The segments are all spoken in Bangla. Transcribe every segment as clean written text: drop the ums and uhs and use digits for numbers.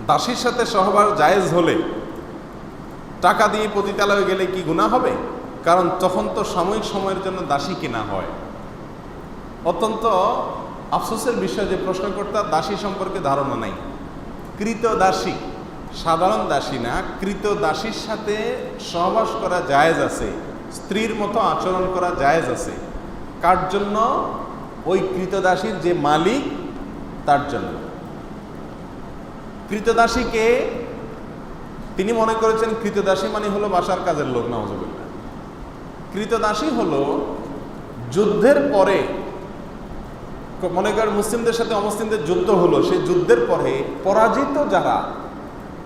দাসীর সাথে সহবাস জায়েজ হলে টাকা দিয়ে পতিতালয়ে গেলে কি গুনাহ হবে? কারণ তখন তো সাময়িক সময়ের জন্য দাসী কেনা হয়। অত্যন্ত আফসোসের বিষয় যে প্রশ্নকর্তার দাসী সম্পর্কে ধারণা নাই। কৃত দাসী, সাধারণ দাসী না, কৃত দাসীর সাথে সহবাস করা জায়েজ আছে, স্ত্রীর মতো আচরণ করা জায়েজ আছে। কার জন্য? ওই কৃতদাসীর যে মালিক তার জন্য। কৃতদাসীকে তিনি মনে করেছেন কৃতদাসী মানে হলো বাসার কাজের লোক, নাউজুবিল্লাহ। কৃতদাসী হলো যুদ্ধের পরে, মনে করেন মুসলিমদের সাথে অমুসলিমদের যুদ্ধ হলো, সেই যুদ্ধের পরে পরাজিত যারা,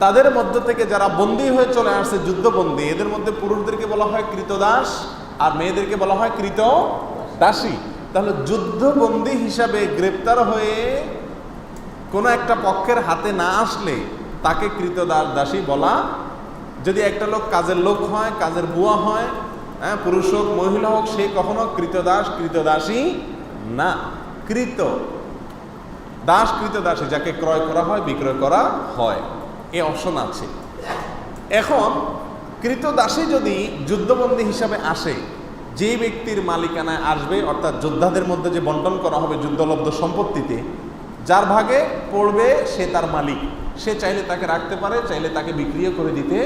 তাদের মধ্য থেকে যারা বন্দী হয়ে চলে আসছে, যুদ্ধবন্দী, এদের মধ্যে পুরুষদেরকে বলা হয় কৃতদাস আর মেয়েদেরকে বলা হয় কৃতদাসী। তাহলে যুদ্ধবন্দী হিসাবে গ্রেপ্তার হয়ে কোনো একটা পক্ষের হাতে না আসলে তাকে কৃতদাসী বলা। যদি একটা লোক কাজের লোক হয়, কাজের বুয়া হয়, পুরুষ হোক মহিলা হোক, সে কখনো কৃতদাস কৃতদাসী না। কৃত দাস কৃতদাসী, যাকে ক্রয় করা হয়, বিক্রয় করা হয়, এ অপশন আছে। এখন কৃতদাসী যদি যুদ্ধবন্দী হিসাবে আসে, যে ব্যক্তির মালিকানায় আসবে, অর্থাৎ যোদ্ধাদের মধ্যে যে বন্টন করা হবে যুদ্ধলব্ধ সম্পত্তিতে, যার ভাগে পড়বে সে তার মালিক। সে চাইলে তাকে রাখতে পারে, চাইলে তাকে বিক্রিও করে দিতে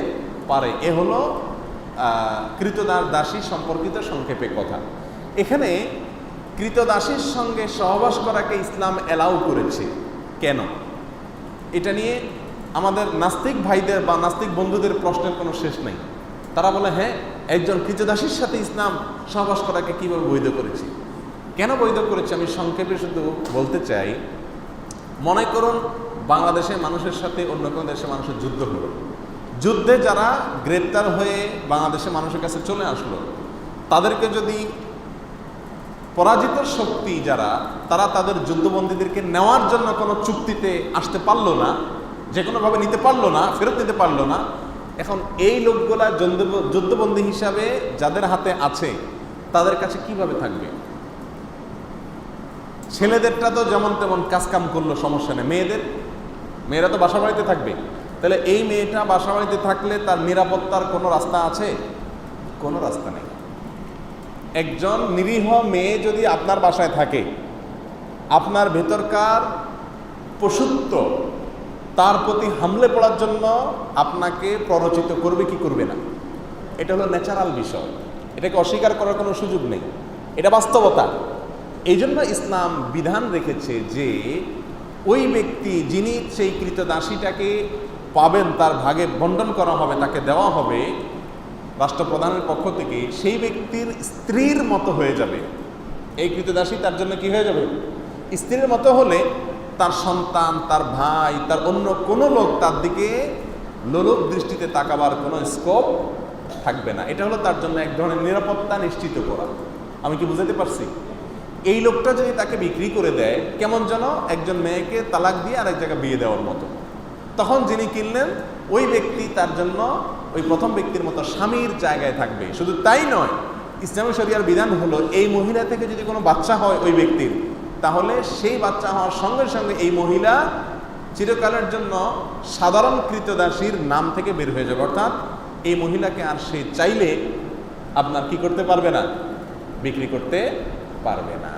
পারে। এ হলো কৃতদাসী সম্পর্কিত সংক্ষেপে কথা। এখানে কৃতদাসীর সঙ্গে সহবাস করাকে ইসলাম অ্যালাউ করেছে কেন? এটা নিয়ে আমাদের নাস্তিক ভাইদের বা নাস্তিক বন্ধুদের প্রশ্নের কোনো শেষ নেই। তারা বলে, হ্যাঁ, একজন কৃতদাসীর সাথে ইসলাম সহবাস করাকে কীভাবে বৈধ করেছে? কেন বৈধ করেছে? আমি সংক্ষেপে শুধু বলতে চাই। মনে করুন বাংলাদেশের মানুষের সাথে অন্য কোনো দেশের মানুষের যুদ্ধ হলো, যুদ্ধে যারা গ্রেপ্তার হয়ে বাংলাদেশের মানুষের কাছে চলে আসলো, তাদেরকে যদি পরাজিত শক্তি যারা, তারা তাদের যুদ্ধবন্দীদেরকে নেওয়ার জন্য কোনো চুক্তিতে আসতে পারলো না, যে কোনোভাবে নিতে পারলো না, ফেরত নিতে পারলো না, এখন এই লোকগুলা যুদ্ধবন্দী হিসাবে যাদের হাতে আছে তাদের কাছে কিভাবে থাকবে? ছেলেদেরটা তো যেমন তেমন কাজকাম করলো, সমস্যা নেই। মেয়েরা তো বাসা বাড়িতে থাকবে। তাহলে এই মেয়েটা বাসা বাড়িতে থাকলে তার নিরাপত্তার কোনো রাস্তা আছে? কোনো রাস্তা নেই। একজন নিরীহ মেয়ে যদি আপনার বাসায় থাকে, আপনার ভেতরকার পশুত্ব তার প্রতি হামলে পড়ার জন্য আপনাকে প্ররোচিত করবে কি করবে না? এটা হলো ন্যাচারাল বিষয়, এটাকে অস্বীকার করার কোনো সুযোগ নেই, এটা বাস্তবতা। এই জন্য ইসলাম বিধান রেখেছে যে ওই ব্যক্তি যিনি সেই কৃতদাসীটাকে পাবেন, তার ভাগে বন্টন করা হবে, তাকে দেওয়া হবে রাষ্ট্রপ্রধানের পক্ষ থেকে, সেই ব্যক্তির স্ত্রীর মতো হয়ে যাবে। এই কৃতদাসী তার জন্য কি হয়ে যাবে? স্ত্রীর মতো হলে তার সন্তান, তার ভাই, তার অন্য কোনো লোক তার দিকে লোলুপ দৃষ্টিতে তাকাবার কোনো স্কোপ থাকবে না। এটা হলো তার জন্য এক ধরনের নিরাপত্তা নিশ্চিত করা। আমি কি বুঝাতে পারছি? এই লোকটা যদি তাকে বিক্রি করে দেয়, কেমন যেন একজন মেয়েকে তালাক দিয়ে আরেক জায়গায় বিয়ে দেওয়ার মতো। তখন যিনি কিনলেন ওই ব্যক্তি তার জন্য ওই প্রথম ব্যক্তির মতো স্বামীর জায়গায় থাকবে। শুধু তাই নয়, ইসলামী শরিয়ার বিধান হলো এই মহিলা থেকে যদি কোনো বাচ্চা হয় ওই ব্যক্তির, তাহলে সেই বাচ্চা হওয়ার সঙ্গে সঙ্গে এই মহিলা চিরকালের জন্য সাধারণ কৃতদাসীর নাম থেকে বের হয়ে যাবে। অর্থাৎ এই মহিলাকে আর সে চাইলে আপনার কি করতে পারবে না? বিক্রি করতে পারবে না।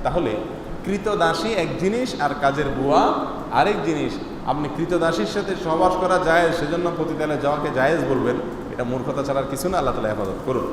তাহলে কৃতদাসী এক জিনিস আর কাজের বুয়া আরেক জিনিস। আপনি কৃতদাসীর সাথে সহবাস করা যায়, সেজন্য পতিতালয়ে যাওয়াকে জায়েজ বলবেন, এটা মূর্খতা ছাড়ার কিছু না। আল্লাহ তাআলা হেফাজত করুন।